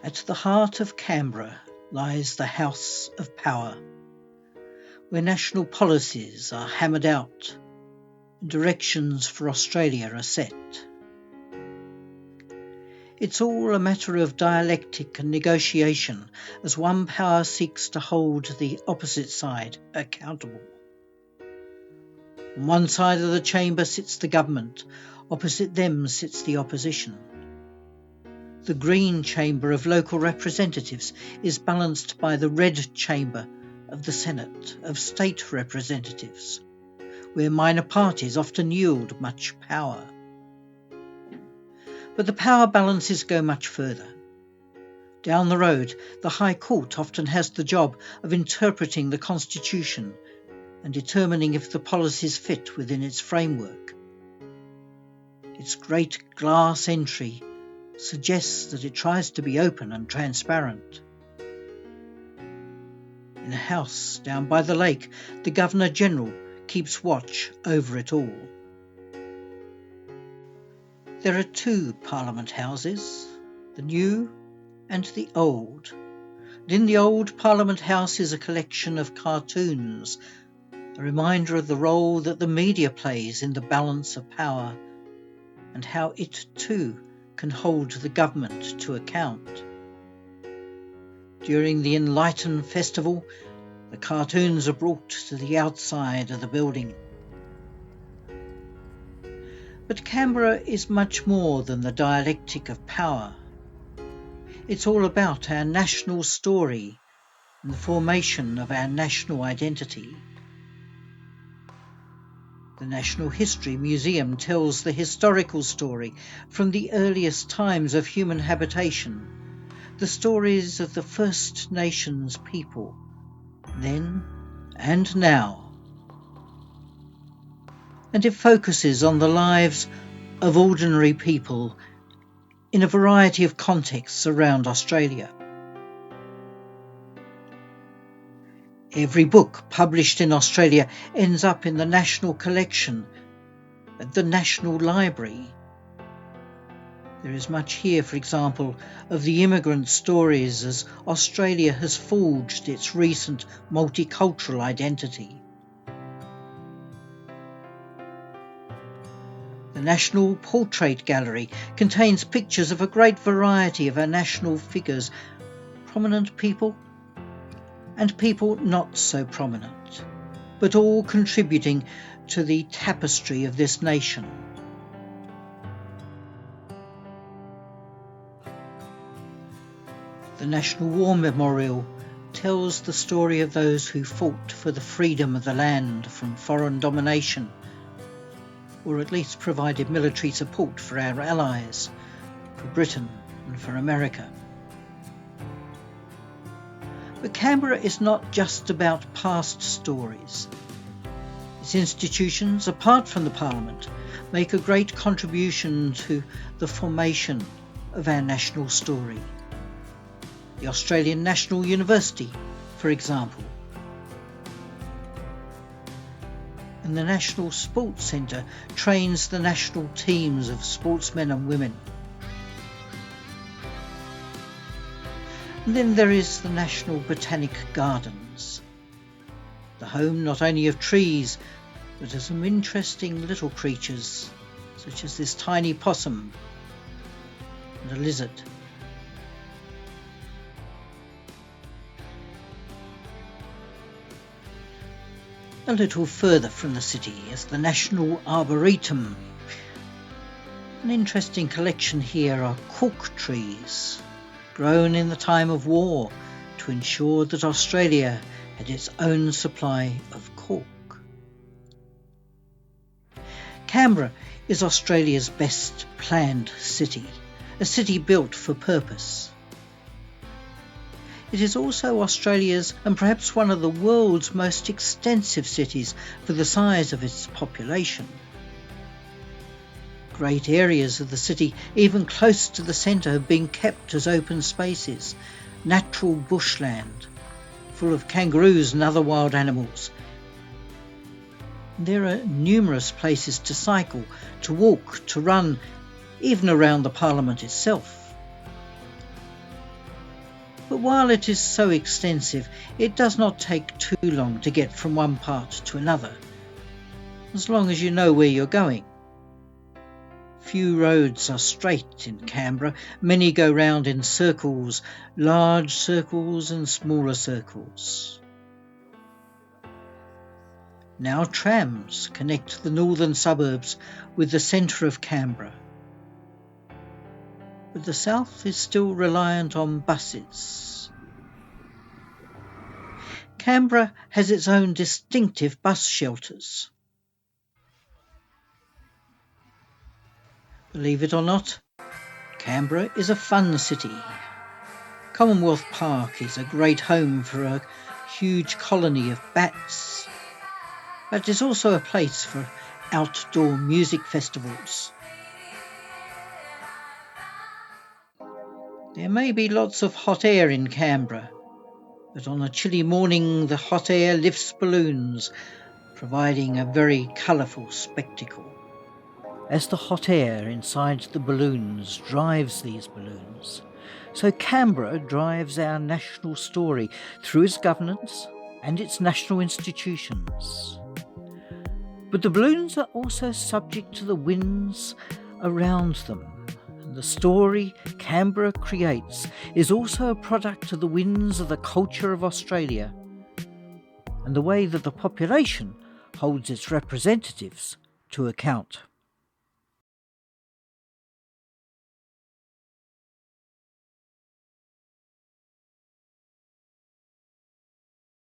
At the heart of Canberra lies the House of Power, where national policies are hammered out and directions for Australia are set. It's all a matter of dialectic and negotiation as one power seeks to hold the opposite side accountable. On one side of the chamber sits the government, opposite them sits the opposition. The green chamber of local representatives is balanced by the red chamber of the Senate of state representatives, where minor parties often yield much power. But the power balances go much further. Down the road, the High Court often has the job of interpreting the Constitution and determining if the policies fit within its framework. Its great glass entry suggests that it tries to be open and transparent. In a house down by the lake, the Governor-General keeps watch over it all. There are two Parliament Houses, the new and the old. And in the old Parliament House is a collection of cartoons, a reminder of the role that the media plays in the balance of power and how it too can hold the government to account. During the Enlighten Festival, the cartoons are brought to the outside of the building. But Canberra is much more than the dialectic of power. It's all about our national story and the formation of our national identity. The National History Museum tells the historical story from the earliest times of human habitation, the stories of the First Nations people, then and now. And it focuses on the lives of ordinary people in a variety of contexts around Australia. Every book published in Australia ends up in the National Collection at the National Library. There is much here, for example, of the immigrant stories as Australia has forged its recent multicultural identity. The National Portrait Gallery contains pictures of a great variety of our national figures, prominent people and people not so prominent, but all contributing to the tapestry of this nation. The National War Memorial tells the story of those who fought for the freedom of the land from foreign domination, or at least provided military support for our allies, for Britain and for America. But Canberra is not just about past stories. Its institutions, apart from the Parliament, make a great contribution to the formation of our national story. The Australian National University, for example, and the National Sports Centre trains the national teams of sportsmen and women. And then there is the National Botanic Gardens, the home not only of trees, but of some interesting little creatures, such as this tiny possum and a lizard. A little further from the city is the National Arboretum. An interesting collection here are cork trees, grown in the time of war to ensure that Australia had its own supply of cork. Canberra is Australia's best planned city, a city built for purpose. It is also Australia's and perhaps one of the world's most extensive cities for the size of its population. Great areas of the city, even close to the centre, have been kept as open spaces, natural bushland, full of kangaroos and other wild animals. There are numerous places to cycle, to walk, to run, even around the Parliament itself. But while it is so extensive, it does not take too long to get from one part to another, as long as you know where you're going. Few roads are straight in Canberra. Many go round in circles, large circles and smaller circles. Now trams connect the northern suburbs with the centre of Canberra. But the south is still reliant on buses. Canberra has its own distinctive bus shelters. Believe it or not, Canberra is a fun city. Commonwealth Park is a great home for a huge colony of bats, but it is also a place for outdoor music festivals. There may be lots of hot air in Canberra, but on a chilly morning the hot air lifts balloons, providing a very colourful spectacle. As the hot air inside the balloons drives these balloons, so Canberra drives our national story through its governance and its national institutions. But the balloons are also subject to the winds around them, and the story Canberra creates is also a product of the winds of the culture of Australia and the way that the population holds its representatives to account.